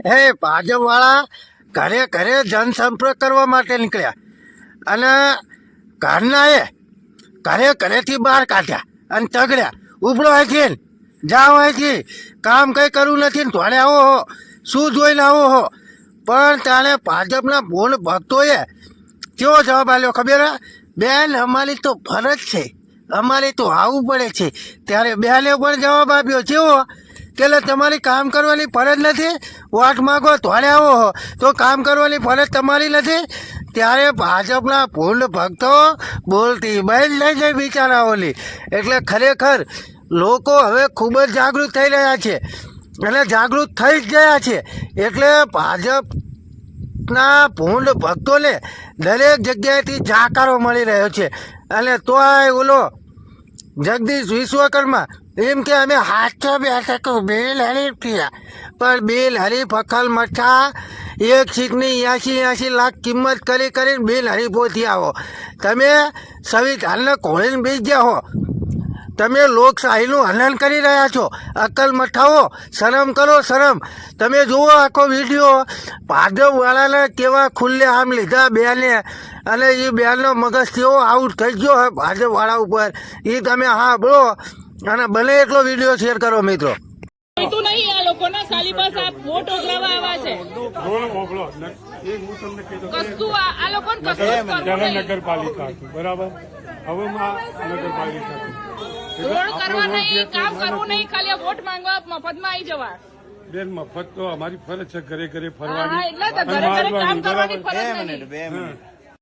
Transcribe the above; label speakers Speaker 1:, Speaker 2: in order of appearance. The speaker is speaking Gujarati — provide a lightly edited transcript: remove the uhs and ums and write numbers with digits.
Speaker 1: હે ભાજપ વાળા ઘરે ઘરે જનસંપર્ક કરવા માટે નીકળ્યા અને ઘરના એ ઘરે ઘરેથી બહાર કાઢ્યા અને તગડ્યા ઉપડો અહીંથી જાઓ અહીંથી કામ કંઈ કરવું નથી ને થોડે આવો હો શું જોઈને આવો હો પણ તારે ભાજપના પૂર્ણ ભક્તોએ કેવો જવાબ આપ્યો ખબર હે? બેન અમારી તો ફરજ છે, અમારે તો આવવું પડે છે. ત્યારે બેને પણ જવાબ આપ્યો કેવો કે તમારી કામ કરવાની ફરજ નથી, વોટ માગો થોડે આવો હો તો કામ કરવાની ફરજ તમારી નથી. ત્યારે ભાજપના પૂર્ણ ભક્તો બોલતી બંધ લઈ જાય બિચારાઓની. એટલે ખરેખર લોકો હવે ખૂબ જ જાગૃત થઈ રહ્યા છે અને જાગૃત થઈ જ ગયા છે. એટલે ભાજપના પૂર્ણ ભક્તોને દરેક જગ્યાએથી જાકારો મળી રહ્યો છે. અને તોય ઓલો જગદીશ વિશ્વકર્મા એમ કે અમે 800 બેઠકો બિલ હરીફ થયા, પણ બિલ હરીફ અખલ મઠા એક સીટની 80 લાખ કિંમત કરીને બિલ હરીફો થયા હો. તમે સંવિધાનને કોળીને બેસી ગયા હો, તમે લોકશાહીનું હનન કરી રહ્યા છો. અક્કલ મઠાઓ શરમ કરો શરમ. તમે જુઓ આખો વિડીયો ભાજપવાળાને કેવા ખુલ્લે આમ લીધા બેને, અને એ બેનનો મગજ કેવો આઉટ થઈ ગયો હોય ભાજપવાળા ઉપર એ તમે સાંભળો અને બને એટલો વિડીયો શેર કરો મિત્રો.
Speaker 2: નગરપાલિકા બરાબર હવે નગરપાલિકા
Speaker 3: રોડ કરવા નહીં, કામ કરવું નહીં, ખાલી વોટ માંગવા મફતમાં આવી જવા.
Speaker 2: બેન મફત તો અમારી ફરજ છે, ઘરે ઘરે ફરવાની.
Speaker 3: એટલે ઘરે ઘરે કામ કરવાની ફરજ નહીં.